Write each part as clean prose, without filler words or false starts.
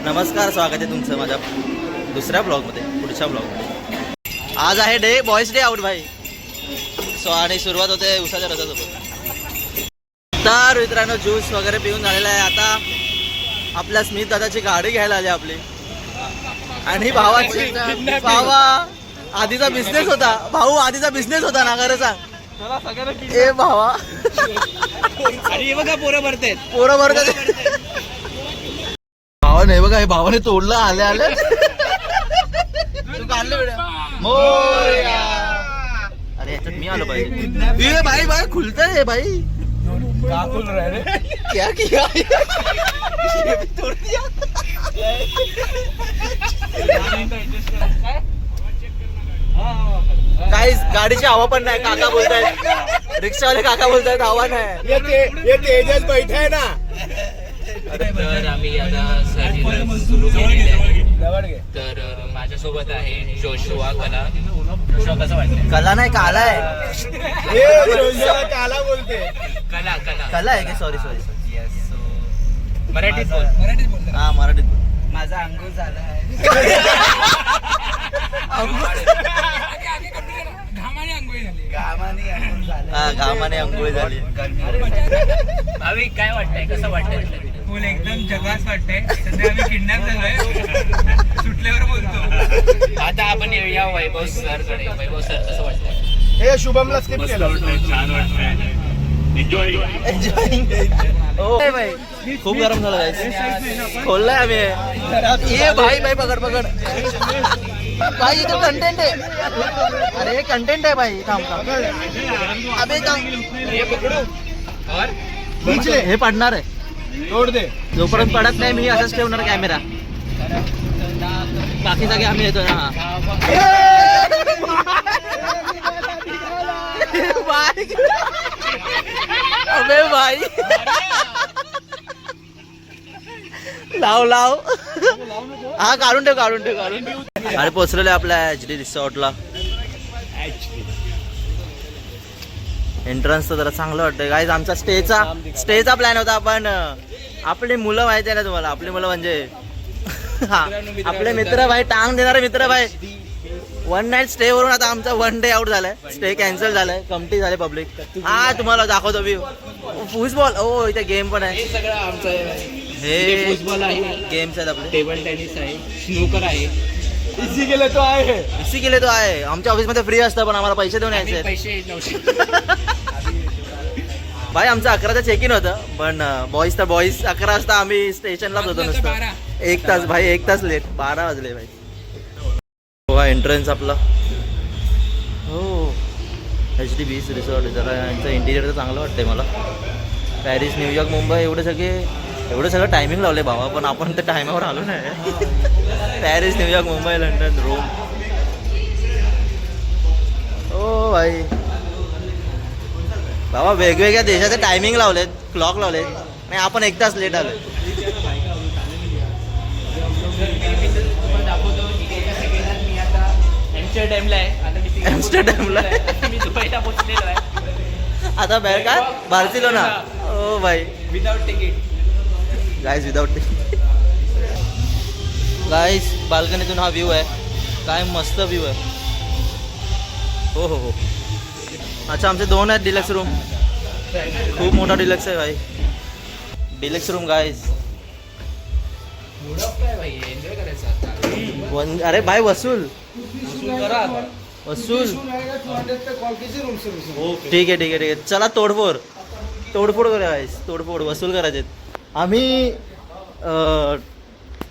नमस्कार, स्वागत आहे तुमचं माझ्या दुसऱ्या ब्लॉगमध्ये, पुढच्या ब्लॉगमध्ये. आज आहे डे बॉयज डे आउट भाई. आणि सुरुवात होते उसाच्या रसासोबत. तर मित्रांनो ज्यूस वगैरे पिऊन झालेला आहे. आता आपल्या स्मित दादाची गाडी घ्यायला आली आपली आणि भावाची. भावा आधीचा बिझनेस होता, भाऊ आधीचा बिझनेस होता ना, खरं सांग. ए भावा आणि बघा पोरं भरतायत, पोरं भरतात. भावा नाही बघा, हे भावाने तोडलं आले आले. तू काढले मोरया. अरे याच्यात मी आलो पाहिजे. भाई भाई खुलतंय हे भाई. का खुल रहा है रे? क्या किया? तोड़ दिया. काहीच गाडीची हवा पण नाही. काका बोलतायत, रिक्षावाले काका बोलतायत हवा नाही. ये तेजस बैठा है ना. तर आम्ही आता सर्जिकल सुरू केलेले आहे. तर माझ्यासोबत आहे जोशुआ कला. जोशुआ कसं वाटतं? कला नाही काला आहे. काला बोलते. कला कला कला आहे की? Sorry sorry sorry. Yes. So मराठीत बोल. हा मराठीत बोल. माझा अंगूर झाला आहे. घामाने अंघोळी झाली. भावी काय वाटतंय, कसं वाटतंय? फुल एकदम जगास वाटतंय. सध्या आम्ही किडनॅप झालोय, सुटल्यावर बोलतो. आता आपण येऊया वैभव सर कडे. वैभव सर कसं वाटतंय? हे शुभमला स्किप केलं. छान वाटतंय. एन्जॉय. खूप गरम झालं गाईस. खोललाय आम्ही. ये भाई भाई पकड पकड. भाई इथे कंटेंट आहे. अरे कंटेंट आहे भाई. थांब थांब. अबे हे पडणार आहे. तोड दे. जोपर्यंत पडत नाही मी असंच ठेवणार कॅमेरा. बाकी जागे आम्ही येतो ना. अबे भाई लाव लाव. हा काढून ठेव काढून ठेव काढून ठेव. अरे पोचलेले आपल्या HD रिसॉर्टला. एंट्रन्स तर जरा चांगलं वाटतंय गाईज. आमचा स्टेचा प्लॅन होता, पण आपली मुलं माहिती आहे ना तुम्हाला. आपली मुलं म्हणजे हा आपले मित्र भाई, टांग देणारे मित्र भाई. 1 नाईट स्टे वरून आता आमचा 1 डे आउट झालाय. स्टे कॅन्सल झालाय, कमटी झाले पब्लिक. हा तुम्हाला दाखवतो व्ह्यू. फुटबॉल. ओ इथे गेम पण आहे. हे सगळं आमचं आहे. हे फुटबॉल आहे, गेम्स आहेत आपले. टेबल टेनिस आहे, स्नूकर आहे. इसी के लिए तो आए हैं. इसी केले तो आहे. आमच्या ऑफिसमध्ये फ्री असतं, पण आम्हाला पैसे देऊन आम्ही यायचे. पैसे नव्हते. भाई आमचं 11चं चेक इन होतं, पण बॉईज 11 वाजता आम्ही स्टेशनलाच होतो नुसतं. 1 तास भाई, 1 तास लेट. 12 वाजले भाई. हो एंट्रन्स आपला. हो HD बीच रिसॉर्ट. जरा यांचं इंटिरियर तर चांगलं वाटतंय मला. पॅरिस, न्यूयॉर्क, मुंबई एवढं सगळं टायमिंग लावले भावा, पण आपण तर टायमावर आलो नाही. Paris, New York, Mumbai, London, Rome. ओ भाई बाबा वेगवेगळ्या देशाचे टायमिंग लावलेत, क्लॉक लावलेत, आणि आपण 1 तास लेट आलोय. एम्स्टरडॅमला मी दुबईला पोहोचलेलो आहे. आता बाहेर काय बार्सिलोना. ओ भाई without ticket. Guys without ticket. Guys बाल्कनीतून हा व्ह्यू आहे. काय मस्त व्ह्यू आहे. हो हो हो. अच्छा आमचे 2 आहेत डिलक्स रूम. खूप मोठा डिलक्स आहे भाई. Deluxe room guys. एन्जॉय करायचं आता. अरे भाई वसूल वसूल. ठीक आहे ठीक आहे ठीक आहे. चला तोडफोड करूया गाईज. तोडफोड वसूल करायचे. आम्ही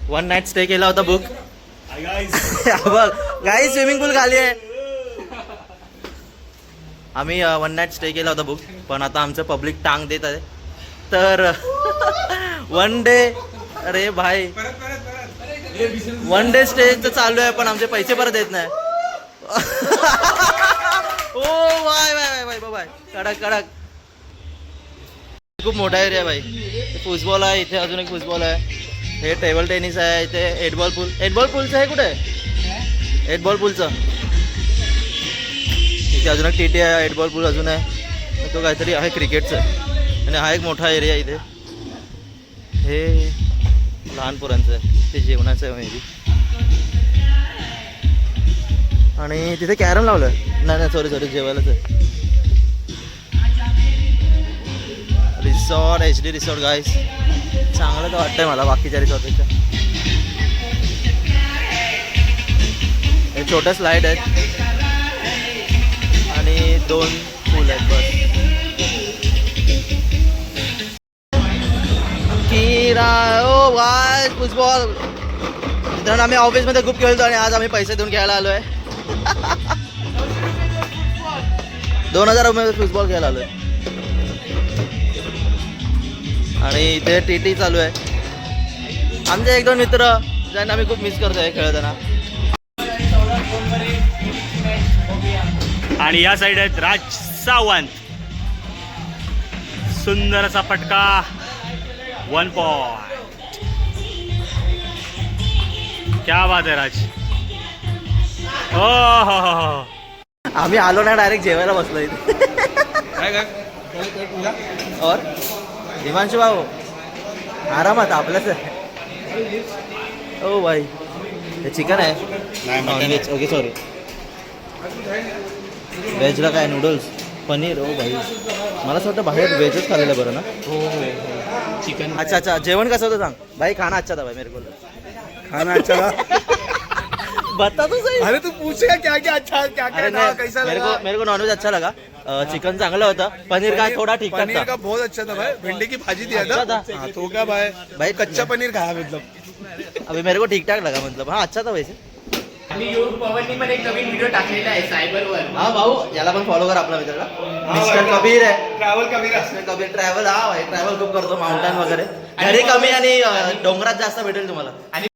1 नाईट स्टे केला होता बुक. बघ गाईज स्विमिंग पूल खाली आहे. आम्ही 1 नाईट स्टे केला होता बुक, पण आता आमचं पब्लिक टांग देत आहे. तर 1 डे. अरे भाई 1 डे स्टे तर चालू आहे, पण आमचे पैसे परत येत नाही. ओ बाय बाय बाय बाय. कडक कडक. खूप मोठा एरिया भाई. फुटबॉल आहे इथे, अजून एक फुटबॉल आहे. हे टेबल टेनिस आहे इथे. 8 बॉल पूल. 8 बॉल पूलचं हे कुठे आहे? 8 बॉल पूलचं इथे अजून एक TT आहे. 8 बॉल पूल अजून आहे. तो काहीतरी आहे क्रिकेटचं. आणि हा एक मोठा एरिया इथे. हे लहान पोरांचं आहे ते जेवणाचं आहे मे बी. आणि तिथे कॅरम लावलं. नाही सॉरी जेवायलाच आहे. रिसॉर्ट HD रिसॉर्ट गाईस. चांगलं तर वाटतंय मला बाकीच्या रिसॉर्टपेक्षा. हे छोट्या स्लाईड आहेत आणि 2 पूल आहेत बस. ओ वाय फुटबॉल. मित्रांनो आम्ही ऑफिसमध्ये खूप खेळतो आणि आज आम्ही पैसे देऊन खेळायला आलो आहे. 2000 रुपये फुटबॉल खेळायला आलो आहे. आणि इथे TT चालू आहे. आमचे 1-2 मित्र ज्यांना आम्ही खूप मिस करतोय खेळताना. आणि या साईड आहेत राज सावंत. सुंदर असा फटका. 1 पॉइंट. क्या बात आहे राज. हो. आम्ही आलो ना डायरेक्ट जेवायला बसलो इथे. और हिमांशु भाऊ आरामात आपल्याच आहे. ओ भाई हे चिकन आहे. नॉनव्हेज. Okay sorry. व्हेजला काय नूडल्स पनीर. ओ भाई मला असं वाटतं बाहेर व्हेजच खाल्लेलं बरं ना. हो चिकन. अच्छा जेवण कसं होतं सांग भाई. खाना अच्छा था भाई मेरे को. खाना अच्छा था. बता तो सही. अरे तू पूछेगा क्या क्या अच्छा क्या अरे क्या कैसा लगा. मेरे को नॉनवेज अच्छा लगा. चिकन चांगलं होतं. पनीर का थोड़ा ठीक ठाक पनीर था. का बहुत अच्छा था भाई. भिंडी की भाजी दिया अच्छा था. था. हाँ, तो क्या भाई भाई कच्चा पनीर खाया मतलब. अभी मेरे को ठीक ठाक लगा मतलब. हाँ अच्छा था वैसे. आणि योग पवननी पण एक नवीन व्हिडिओ टाकलेला आहे सायबरवर. हा भाऊ याला पण फॉलो कर आपला मित्राला. मिस्टर कबीर आहे. ट्रॅव्हल कमी मिस्टर कबीर ट्रॅव्हल. हा भाई ट्रॅव्हल खूप करतो. माउंटन वगैरे घरी कमी आणि डोंगरात जास्त भेटेल तुम्हाला. आणि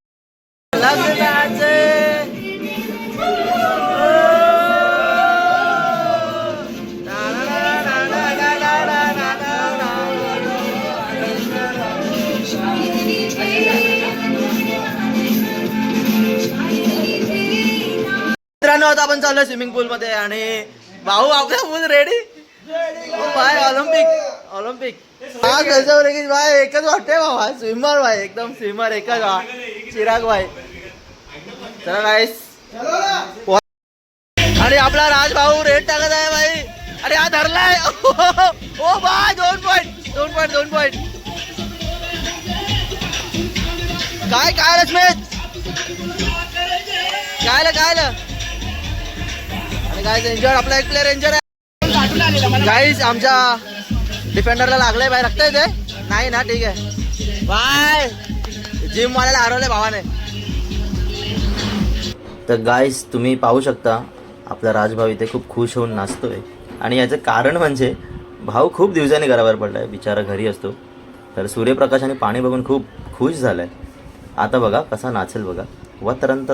मित्रांनो आता आपण चाललोय स्विमिंग पूल मध्ये आणि भाऊ आपला पूल रेडी. भाई ऑलिम्पिक हा त्याच्यावर की भाई एकच वाटते बाबा. स्विमर भाई एकदम स्विमर एकच हा चिराग भाई. चला गाईस. आणि आपला राज भाऊ रेड टाकत आहे भाई. अरे हा धरलाय. ओ भाई 2 पॉइंट. काय रश्मित काय आणि गाईज इंजर. आपला एक प्लेअर इंजर आहे गाईज. आमच्या डिफेंडरला लागलंय बाय. लागतंय ते नाही ना. ठीक आहे बाय. जिम वाल्याला हरवलंय भावाने. तर गाईज तुम्ही पाहू शकता आपला राजभाऊ इथे खूप खुश होऊन नाचतोय. आणि याचं कारण म्हणजे भाऊ खूप दिवसांनी घरावर पडलाय. बिचारा घरी असतो. तर सूर्यप्रकाश आणि पाणी बघून खूप खुश झालाय. आता बघा कसा नाचेल बघा. व तरंत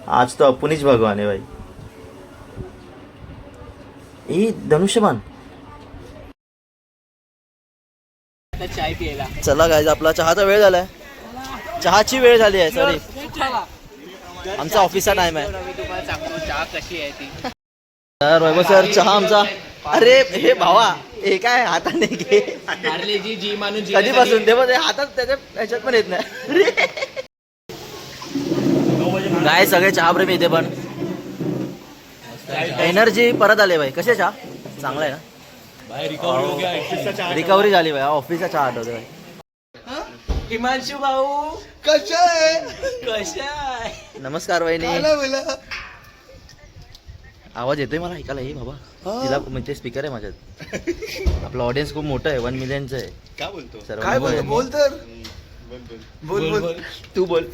आज तो अपुनीच भगवान आहे भाई. ई धनुष्यबाण. चाय पियला. चला गाईज आपला चहाचा वेळ झालाय. चहाची वेळ झाली आहे. सॉरी आमचा ऑफिसचा टाइम आहे. मी तुम्हाला सांगतो चहा कशी आहे ती. तर वैभव सर चहा आमचा. अरे हे भावा हे काय हाताने घे. पार्लेजी जी माणूस कधीपासून ते पण हातात त्याच्या ह्याच्यात पण येत नाही. काय सगळे चहा प्रेमी इथे पण. एनर्जी परत आले भाई. कसे चहा चांगला आहे ना. रिकव्हरी झाली भाई. ऑफिसचा चहा आठवतो भाई. हिमांशु भाऊ कशा आहे. नमस्कार वहिनी. बोला आवाज येतोय मला ऐकायला. हे बाबा तिला म्हणजे स्पीकर आहे माझ्यात. आपलं ऑडियन्स खूप मोठं आहे. 1 मिलियनचं आहे. काय बोलतो. काय बोलतो. बोल तर बोल. तू बोल.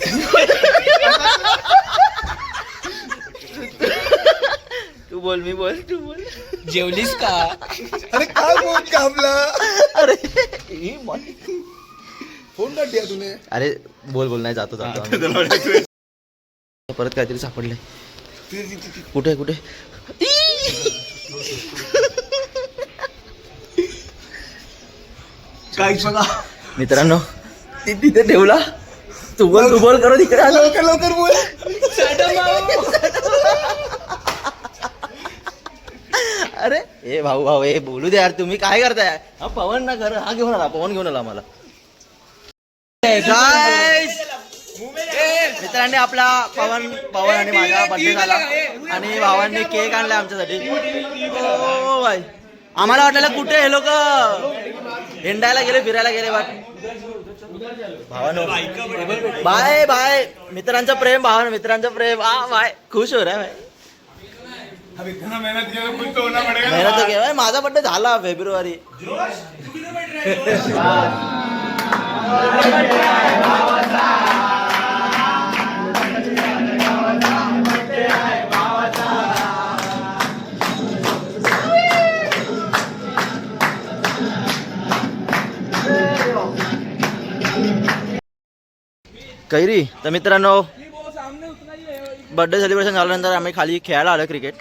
तू बोल. मी बोल. तू बोल. जेवलीस का. अरे काय बोल का आपला. अरे फोन काढ दिया तूने. अरे बोल नाही जातो परत काहीतरी सापडलंय. कुठे काय बघा मित्रांनो तिथे ठेवला. तू बोल करू तिकडे. लवकर बोल. अरे ए भाऊ भाऊ ए बोलू दे यार, तुम्ही काय करताय? हा पवन ना घर, हा घेऊन आला, पवन घेऊन आला मला. Guys, मित्रांनी आपला पवन आणि माझा बर्थडे झाला आणि भावांनी केक आणलाय आमच्यासाठी. ओ भाई, आम्हाला वाटलेलं कुठे हे लोक हिंडायला गेले, फिरायला गेले. भावानो बाय बाय, मित्रांचं प्रेम, भावानं मित्रांचं प्रेम. बाय, खुश हो रे भाई. मेहनत घे, माझा बर्थडे झाला फेब्रुवारी. कैरी. तर मित्रांनो, बर्थडे सेलिब्रेशन झाल्यानंतर आम्ही खाली खेळायला आलो क्रिकेट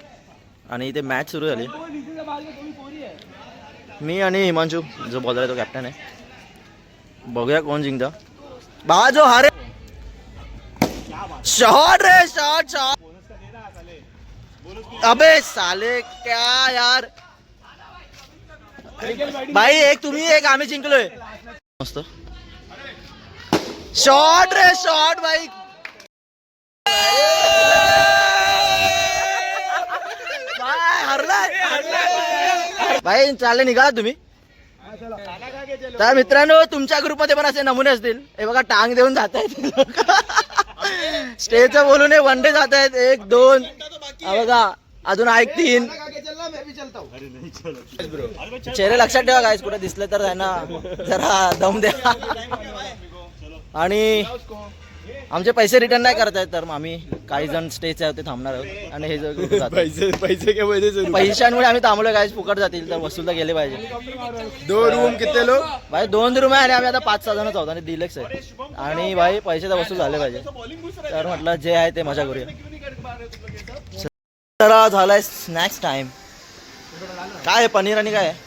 आणि इथे मॅच सुरू झाली. मी आणि हिमांशू जो बॉलर आहे तो कॅप्टन आहे. बघूया कोण जिंकता. बाबा जो हारे, शॉट रे, शॉट शॉट. अबे साले क्या यार. भाई एक तुम्ही एक आम्ही जिंकलोय. मस्त शॉट रे, शॉट भाई. भाई चालले निघाला तुम्ही. तर मित्रांनो, तुमच्या ग्रुपमध्ये पण असे नमुने असतील. हे बघा, टांग देऊन जात आहेत स्टेजचं बोलून वन डे जात आहेत. 1 2 बघा, अजून 1 3. चेहरे लक्षात ठेवा गाईस, कुठे दिसले तर त्यांना जरा दम द्या. आणि आमचे पैसे रिटर्न नाही करतायत, तर आम्ही काही जण स्टेजच्या होते थांबणार आहोत आणि हे पैशांमुळे आम्ही थांबलोय. काय फुकट जातील तर वसूलला गेले पाहिजे. 2 रूम किती लोक भाई? 2 रूम आहे आणि आम्ही आता 5-6 जणच आहोत आणि डिलक्स आहे. आणि भाई पैसे तर वसूल झाले पाहिजे, तर म्हटलं जे आहे ते मजा करूया. तर झालाय स्नॅक्स टाइम. काय आहे? पनीर आणि काय आहे?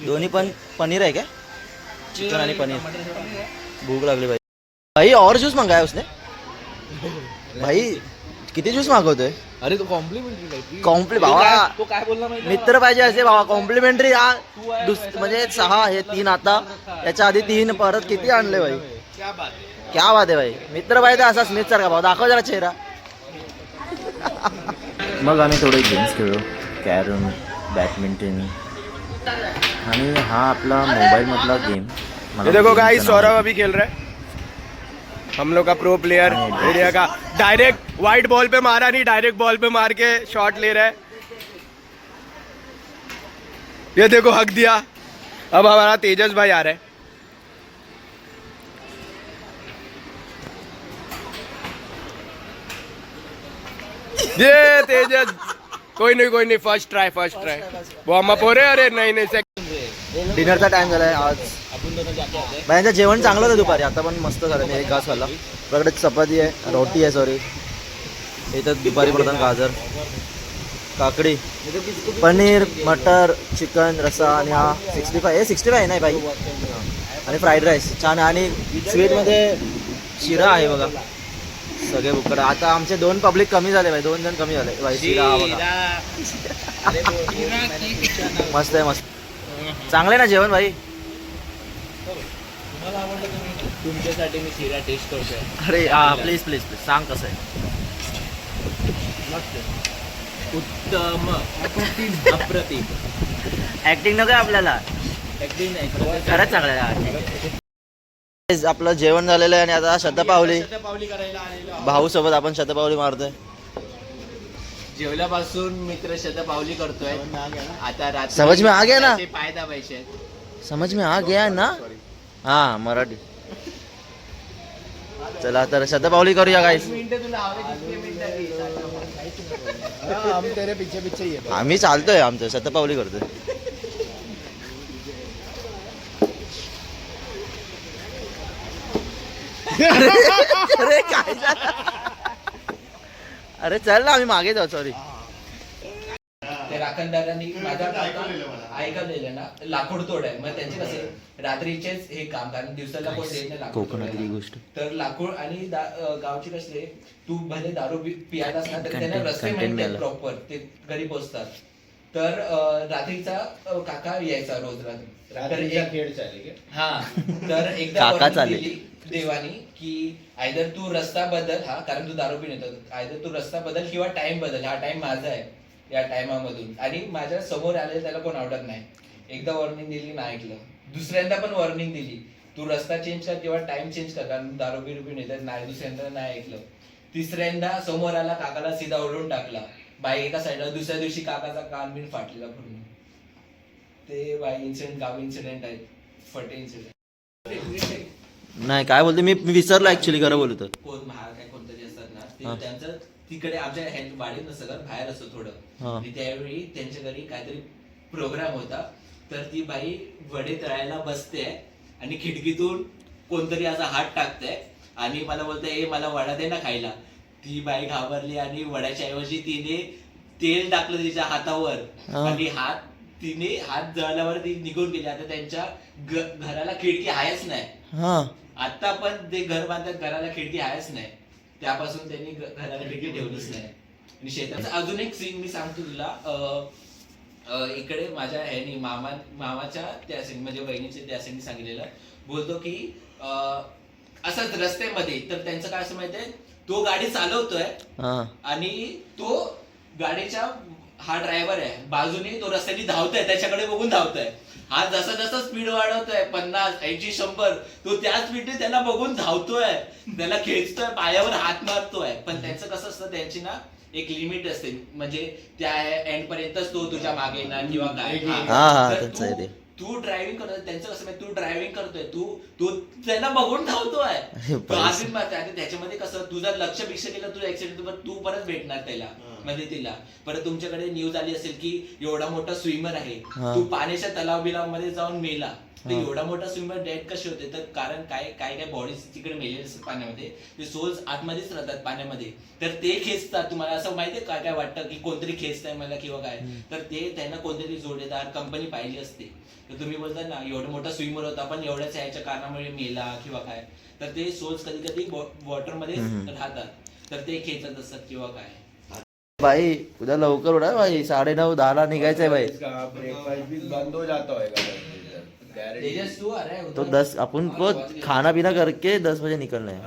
दोन्ही पण पनीर आहे काय? चिकन आणि पनीर. भूक लागली भाई. भाई और ज्यूस मंगाया उसने भाई. किती ज्यूस मागवतोय? अरे तो कॉम्प्लिमेंटरी भावा, तो काय बोलला मित्र पाहिजे असे भावा. कॉम्प्लिमेंटरी हा म्हणजे 6, हे 3 आता, याच्या आधी 3, परत किती आणले भाई. क्या बात आहे भाई. मित्र पाहिजे असा स्मिथ सारखा भाऊ. दाखव जरा चेहरा. मग आम्ही थोडे गेम्स खेळलो, कॅरम, बॅडमिंटन आणि हा आपला मोबाईल मधला गेम. ये देखो गाइस, सौरभ अभी खेल रहा है, हम लोग का प्रो प्लेयर. इंडिया का डायरेक्ट वाइट बॉल पे मारा नहीं, डायरेक्ट बॉल पे मार के शॉट ले रहा है. ये देखो, हक दिया. अब हमारा तेजस भाई आ रहा है. ये तेजस, कोई नहीं, फर्स्ट ट्राई. वार्म अप हो रहे. अरे नहीं डिनरचा टाइम झालाय आज. बायांचं जेवण चांगलं होतं दुपारी, आता पण मस्त झालं. मी 1 घास खाल्ला. आपल्याकडे चपाती आहे, रोटी आहे, सॉरी. इथं दुपारी पडतात गाजर, काकडी, पनीर, मटर, चिकन, रस्सा आणि हा 65 नाही भाई, आणि फ्राईड राईस छान. आणि स्वीटमध्ये शिरा आहे बघा. सगळे बुकड. आता आमचे 2 पब्लिक कमी झाले भाई, 2 जण कमी झाले भाई. शिरा बघा, मस्त आहे, मस्त. चांगलं आहे ना जेवण भाई? तुमच्यासाठी मी शिरा टेस्ट करतोय. अरे हा, प्लीज प्लीज प्लीज सांग कसं आहे. उत्तम, अप्रतिम. ऍक्टिंग नको आपल्याला, ऍक्टिंग नाही, खरंच चांगलं आहे. आपलं जेवण झालेलं आहे आणि आता शतपावली भाऊ सोबत आपण शतपावली मारतोय. जेवल्यापासून मित्र शतपावली करतोय. आता रात्री समज में आ गया ना? पाय दाबायचे. समज में आ गया ना? हा, मराठी. चला तर शतपावली करूया गाईस. हम तेरे पीछे ही है. आम्ही चालतोय, आमचं शतपावली करतोय. अरे काय झालं? अरे चल ना, आम्ही मागे जाऊ. सॉरी. ते राखणदारांनी माझ्या ऐकवलेलं ना, लाकूड तोड आहे. मग त्यांचे कसे रात्रीचेच हे काम, कारण दिवसाला कोण देत नाही लाकूड कोकणातली तोडायला. गोष्ट. तर लाकूड आणि गावचे कसे, तू भले दारू पियालास ना तर त्यांना रस्ते content माहिती मिळालं. प्रॉपर, ते घरी पोहोचतात. तर रात्रीचा काका यायचा रोज रात्री खेळ चालेल हा तर एकदा काका warning चालेल. दिली देवानी की आयदर तू रस्ता बदल, हा कारण तू दारू पिऊन येतो, आयदर तू रस्ता बदल किंवा टाइम बदल, हा टाइम माझा आहे या टाइमामधून, आणि माझ्या समोर आलेलं त्याला कोण आवडत नाही. एकदा वॉर्निंग दिली नाही ऐकलं, दुसऱ्यांदा पण वॉर्निंग दिली तू रस्ता चेंज कर किंवा टाइम चेंज कर कारण दारू बिरू पिऊन येतात, नाही दुसऱ्यांदा नाही ऐकलं. तिसऱ्यांदा समोर आला काकाला सीधा ओढून टाकला बाईक एका साईडला. दुसऱ्या दिवशी काकाचा कान बिन फाटलेला पूर्ण. ते बाई इन्सिडेंट गाव इन्सिडेंट आहे, फटे इन्सिडेंट. नाही काय बोलते मी विसरलो ऍक्च्युली खरं बोलतो. कोण महार काय कोणतरी असतात ना ते त्यांचं तिकडे आमच्या वाडीत नसतं घर बाहेर असतं थोडं, आणि त्यावेळी त्यांच्या घरी काहीतरी प्रोग्राम होता. तर ती बाई वडे तळायला बसते आणि खिडकीतून कोणतरी असा हात टाकते आणि मला बोलते ए मला वडा दे ना खायला. ती बाई घाबरली आणि वड्याच्या ऐवजी तिने तेल टाकलं तिच्या हातावर आणि तिने हात जळल्यावर ती निघून गेली. आता त्यांच्या घराला खिडकी आहेच नाही, आता पण ते घर बांधतात घराला खिडकी आहेच नाही, त्यापासून त्यांनी घराला खिडकी ठेवलीच नाही. आणि शेताचा अजून एक सीन मी सांगतो तुला. इकडे माझ्या ह्यानी मामाच्या त्या सीन म्हणजे बहिणीचे त्या सीन सांगितलेलं, बोलतो की असंच रस्त्यामध्ये तर त्यांचं काय असं माहितीये, तो गाडी चालवतोय आणि तो गाडीच्या हा ड्रायव्हर आहे बाजूने, तो रस्त्याने धावतोय त्याच्याकडे बघून धावतोय. हा जसा जसा स्पीड वाढवतोय 50, 80, 100 तो त्या स्पीडने त्याला बघून धावतोय, त्याला खेचतोय, पायावर हात मारतोय. पण त्यांचं कसं असतं, त्यांची ना एक लिमिट असते, म्हणजे त्या एंड पर्यंतच तो तुझ्या मागे येणार किंवा काय. तू ड्रायव्हिंग करतोय, त्यांचं कसं माहिती, तू ड्रायव्हिंग करतोय, तू त्याला बघून धावतोय, त्याच्यामध्ये कसं तुझं लक्ष भिक्ष केलं तुझं ऍक्सिडेंट, तू परत भेटणार त्याला म्हणजे तिला. परत तुमच्याकडे न्यूज आली असेल की एवढा मोठा स्विमर आहे, तू पाण्याच्या तलाव बिलावमध्ये जाऊन मेला. तर एवढा मोठा स्विमर डेड कसे होते, तर कारण काय बॉडी तिकडे मेलेले असतात पाण्यामध्ये, ते सोल्स आतमध्येच राहतात पाण्यामध्ये, तर ते खेचतात. तुम्हाला असं माहितीये काय काय वाटतं की कोणतरी खेचताय मला किंवा काय, तर ते त्यांना कोणतरी जोडीदार कंपनी पाहिली असते. तर तुम्ही बोलता ना एवढा मोठा स्विमर होता पण एवढ्याच याच्या कारणामुळे मेला किंवा काय, तर ते सोल्स कधी कधी वॉटरमध्ये राहतात, तर ते खेचत असतात किंवा काय. भाई उद्या लवकर उडा भाई, 9:30 10 निघायचंय भाई. ब्रेकफास्ट भी बंद हो जाता होगा तो 10 अपन को खाना पिना करके 10 बजे निकलना है.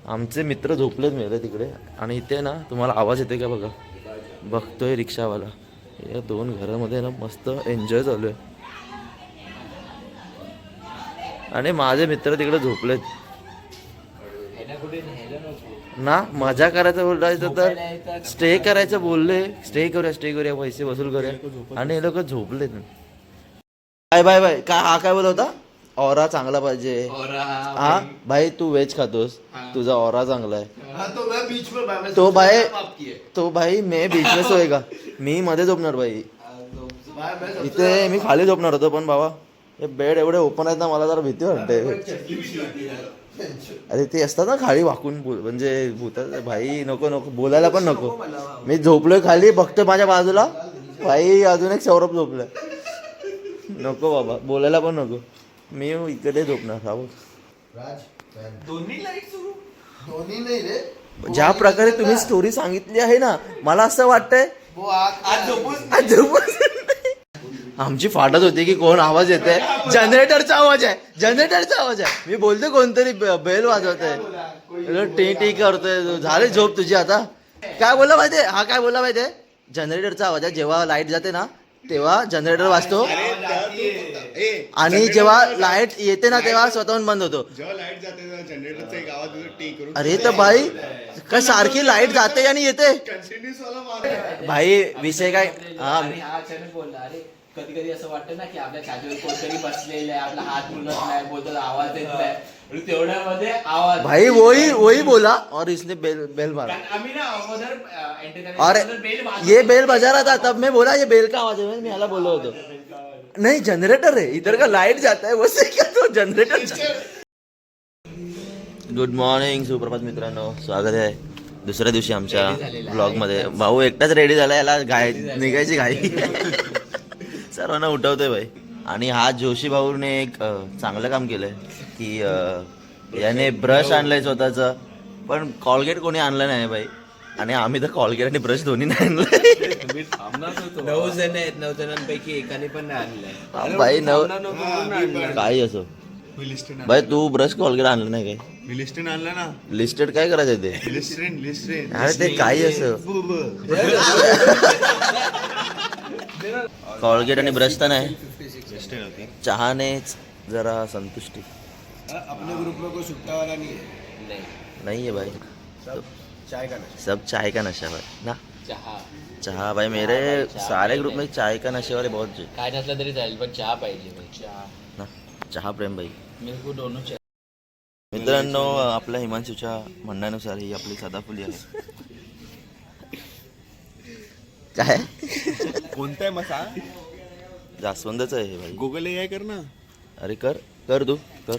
आमचे मित्र झोपलेत मेले तिकडे, आणि इथे ना तुम्हाला आवाज येते का बघा, बघतोय रिक्षावाला. या 2 घरामध्ये ना मस्त एन्जॉय चालू आहे, आणि माझे मित्र तिकडे झोपलेत ना. मजा करायचं बोलायचं तर स्टे करायचं बोलले, स्टे करूया पैसे वसूल करूया, आणि हे लोक झोपलेत. बाय काय हा काय बोलत होता, ऑरा चांगला पाहिजे. हा भाई तू व्हेज खातोस, तुझा ऑरा चांगला आहे. तो भाई मैं बीच में सोएगा, मी मध्ये झोपणार भाई. इथे मी खाली झोपणार होतो, पण बाबा हे बेड एवढे ओपन आहेत ना, मला जरा भीती वाटते. अरे ते असतात ना खाली वाकून म्हणजे भूतात भाई, नको बोलायला पण नको. मी झोपलोय खाली, बघतोय माझ्या बाजूला भाई अजून एक सौरभ झोपलाय. नको बाबा बोलायला पण नको, मी इकडे झोपणार. ज्या प्रकारे तुम्ही स्टोरी सांगितली आहे ना, मला असं वाटतंय आमची फाटत होती की कोण आवाज येते, जनरेटरचा आवाज आहे. मी बोलतो कोणतरी बेल वाजवत आहे, टी करतोय. झाली झोप तुझी आता. काय बोलला माहितीये, हा काय बोलला माहितीये, जनरेटरचा आवाज आहे. जेव्हा लाईट जाते ना तेव्हा जनरेटर वाजतो, आणि जेव्हा लाईट येते ना तेव्हा स्वतःहून बंद होतो. अरे तर भाई काय सारखी लाईट जाते आणि येते भाई. विषय काय हा बोलला, अरे कधी कधी असं वाटतं ना की आपल्या छातीवर कोणतरी बसलेलं आहे, आपला हात मुलत नाही, बोलतो आवाज येत नाही, तेवढ्यामध्ये आवाज भाई वही बोला और इसने बेल मारा. आम्ही ना अगोदर अरे ये बेल बजा रहा था, तब मैं बोला ये बेल का आवाज है, मी ह्याला बोललो होतो नहीं जनरेटर है इधर का, लाइट जाता है वैसे क्या तो जनरेटर. गुड मॉर्निंग सुप्रभात मित्रांनो, स्वागत आहे दुसऱ्या दिवशी आमच्या ब्लॉग मध्ये. भाऊ एकटाच रेडी झाला, याला निघायची घाई. सर्वांना उठवतोय भाई. आणि हा जोशी भाऊने एक चांगलं काम केलंय की याने ब्रश आणलाय स्वतःचा, पण कॉलगेट कोणी आणलं नाही भाई. आणि आम्ही तर कॉलगेट आणि ब्रश दोन्ही नाही आणलं 9 जण आहेत, 9 जणांपैकी एकाने पण नाही आणलंय. भाई काही असो भाई तू ब्रश कॉलगेट आणलं नाही काय लिस्टन आणलं ना लिस्टेड काय करायचं ते लिस्टन अरे ते काही असं कॉलगेट आणि ब्रश तर नाही चहानेच जरा संतुष्टी अपने ग्रुप में कोई सुट्टा वाला नहीं है नहीं है भाई चाय का नशा सब चाय का नशा भाई ना चहा चहा भाई मेरे सारे ग्रुप में चाय का नशे वाले बहुत है काय नसलं तरी चालेल पण चहा पाहिजे भाई. चहा ना चहा प्रेम भाई मेरे को दोनों चहा. मित्रांनो आपल्या हिमांशूच्या म्हणण्यानुसार ही आपली सदाफुली आहे काय कोणता आहे मसा जास्वंदच आहे हे भाई गुगल AI कर ना अरे कर कर तू कर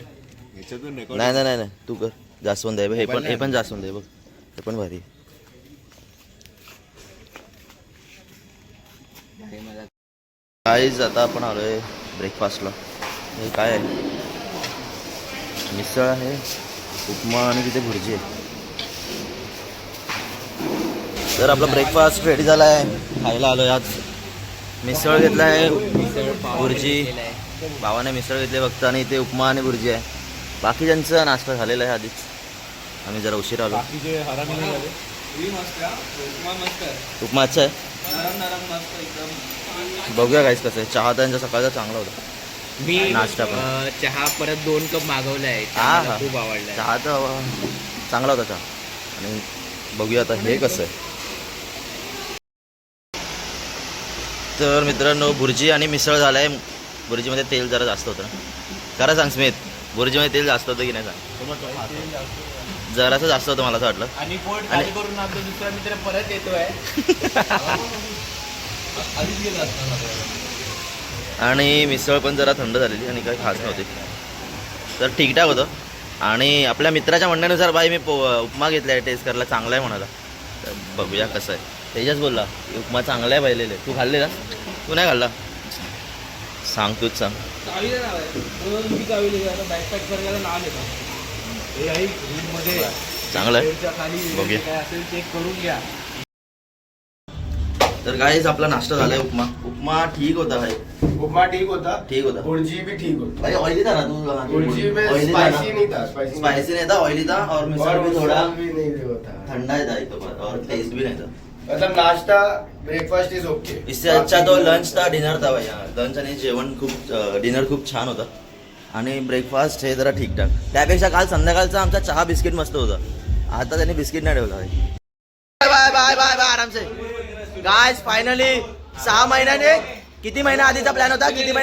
ह्याच्यातून नाही रेकॉर्ड नाही नाही नाही तू कर जास्वंद आहे बघ, हे पण जास्वंद आहे बघ हे पण भारी काहीच आता आपण आलोय ब्रेकफास्टला हे काय आहे मिसळ आहे उपमा आणि तिथे भुर्जी आहे तर आपला ब्रेकफास्ट रेडी झाला आहे खायला आलोय आज मिसळ घेतला आहे भुर्जी भावाने मिसळ घेतली फक्त आणि इथे उपमा आणि भुर्जी आहे बाकीच्यांचा नाश्ता झालेला आहे आधीच आम्ही जरा उशीर आलो उपमा अच्छा आहे बघूया काहीच कसं आहे चहा त्यांचा सकाळचा चांगला होता मी नाश्ता पण. चहा परत 2 कप मागवलाय. हा मला हा खूप आवडलाय. चहा तर चांगला होता चहा आणि बघूया आता हे कसं आहे तर मित्रांनो भुर्जी आणि मिसळ झालं आहे भुर्जीमध्ये तेल जरा जास्त होतं खरं सांग स्मित भुर्जीमध्ये तेल जास्त होतं की नाही सांग जरासं जास्त होतं मला असं वाटलं आणि पोट खाली करून आमचा दुसरा मित्र परत येतोय. आधीच गेला असणार. आणि मिसळ पण जरा थंड झालेली आणि काही खास नव्हती तर ठीकठाक होतं आणि आपल्या मित्राच्या म्हणण्यानुसार भाई मी उपमा घेतला आहे टेस्ट करायला चांगला आहे म्हणाला तर बघूया कसं आहे तेजस बोलला की उपमा चांगला आहे पाहिलेले तू खाल्ले ना तू नाही खाल्ला सांग तूच सांग चांगलं आहे बघूया चेक करून घ्या. तर काहीच आपला नाश्ता झालाय उपमा ठीक होता भाई उपमा ठीक होता ठीक होता भुर्जी भी ठीक होता भाई ऑयली था ना तू भुर्जी में ऑयली था स्पाइसी नहीं था स्पाइसी नहीं था ऑयली था और मिसळ और भी थोड़ा भी नहीं होता ठंडा ही था एक तो और टेस्ट भी नहीं था मतलब नाश्ता ब्रेकफास्ट इज ओके इससे अच्छा तो लंच था डिनर था भाई लंच आणि जेवण खूप डिनर खूप छान होतं आणि ब्रेकफास्ट हे जरा ठीकठाक त्यापेक्षा काल संध्याकाळचा आमचा चहा बिस्किट मस्त होता आता त्यांनी बिस्किट नाही ठेवला भाई बाय बाय बाय बाय आराम से गाइस फायनली 6 महिन्याने किती महिन्या आधीचा प्लॅन होता 3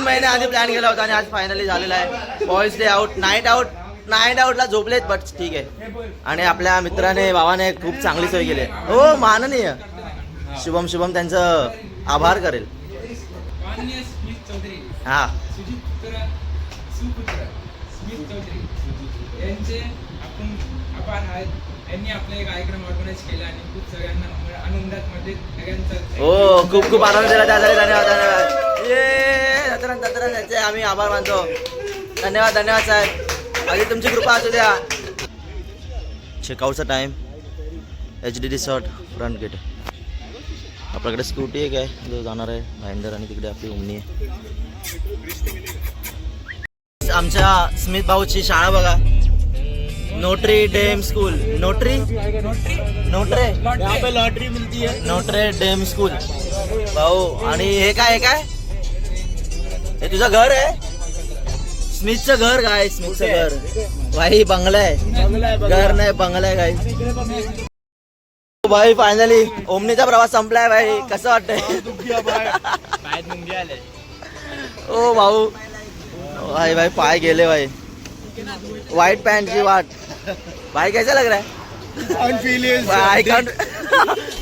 महिने आधी प्लॅन केला होता आणि आज फायनली झालेला आहे बॉयज डे आउट नाईट आउटला झोपलेत बट ठीक आहे आणि आपल्या मित्राने भावाने खूप चांगली सोय केली आहे हो माननीय शुभम त्यांचं आभार करेल हा यांचे आपण आभार आहेत यांनी आपला एक कार्यक्रम ऑर्गनाईज केला आणि खूप सगळ्यांना आनंदात मध्ये सगळ्यांचा हो खूप आनंद दिला त्यासाठी धन्यवाद ये दत्तरान आम्ही आभार मानतो धन्यवाद साहेब आधी तुमची कृपा असू द्या चेकआउटचा time HD resort front gate आपल्याकडे स्कूटी एक आहे जो जाणार आहे भाईंदर आणि तिकडे आपली ओमनी आहे आमच्या स्मित भाऊची शाळा बघा नोट्री डेम स्कूल नोट्रे लॉटरी मिळती है नोट्रे डेम स्कूल भाऊ आणि हे काय हे तुझं घर आहे स्मिथचं घर काय स्मिथचं घर भाई बंगला आहे घर नाही बंगला आहे काय भाई फायनली ओमनीचा प्रवास संपलाय भाई कसं वाटतंय ओ भाऊ भाई पाय गेले भाई व्हाइट पैंट की वाट भाई कैसा लग रहा है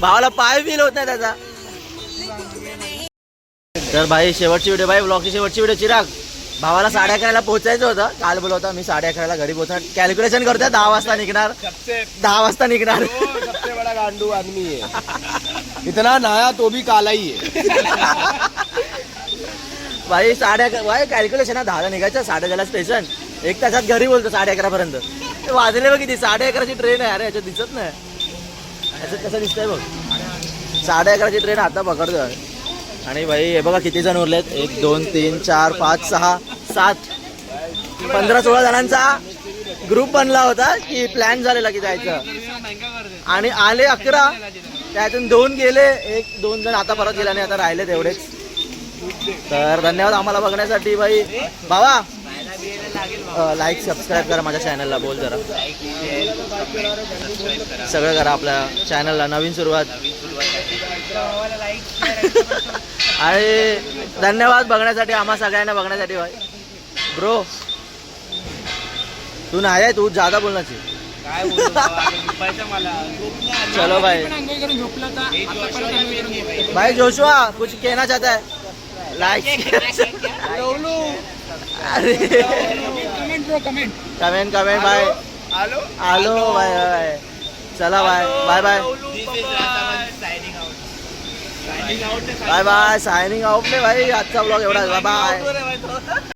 भावाला पाय फील होत नाही त्याचा तर भाई शेवटची व्हिडिओ भाई ब्लॉगची शेवटची व्हिडिओ चिराग भावाला 11:30 पोहोचायचं होतं काल बोलत होता मी 11:30 घरी पोहोचणार कॅल्क्युलेशन करतोय 10 वाजता निघणार 10 वाजता निघणार सबसे बड़ा गांडू आदमी है इतना नहाया तो भी काला ही है भाई 11:30 भाई कॅल्क्युलेशन 10ला निघायचं 11:30 स्टेशन 1 तासात घरी बोलतो 11:30 पर्यंत वाजले बघ किती 11:30ची ट्रेन आहे. अरे याच्यात दिसत नाही, याच्यात कसं दिसतंय बघ. 11:30ची ट्रेन आता पकडतोय. आणि भाई हे बघा किती जण उरलेत. 1 2 3 4 5 6 7 15-16 जणांचा ग्रुप बनला होता की प्लॅन झालेला की जायचं. आणि आले 11, त्यातून 2 गेले, 1-2 जण आता परत गेले आणि आता राहिले तेवढेच. तर धन्यवाद आम्हाला बघण्यासाठी भाई. भावा लाईक सबस्क्राईब करा माझ्या चॅनलला. बोल जरा. सगळं करा आपल्या चॅनलला. नवीन सुरुवात. आणि धन्यवाद बघण्यासाठी, आम्हा सगळ्यांना बघण्यासाठी भाई. ब्रो तू नाही आहे, तू ज्यादा बोलण्याची. चलो भाई. भाई जोशुआ कुछ कहना चाहता है? लाइक अरे कमेंट भाई. आलो भाई. चला bye bye bye bye bye. Signing out नाही भाई. आजचा ब्लॉग एवढा. बाय.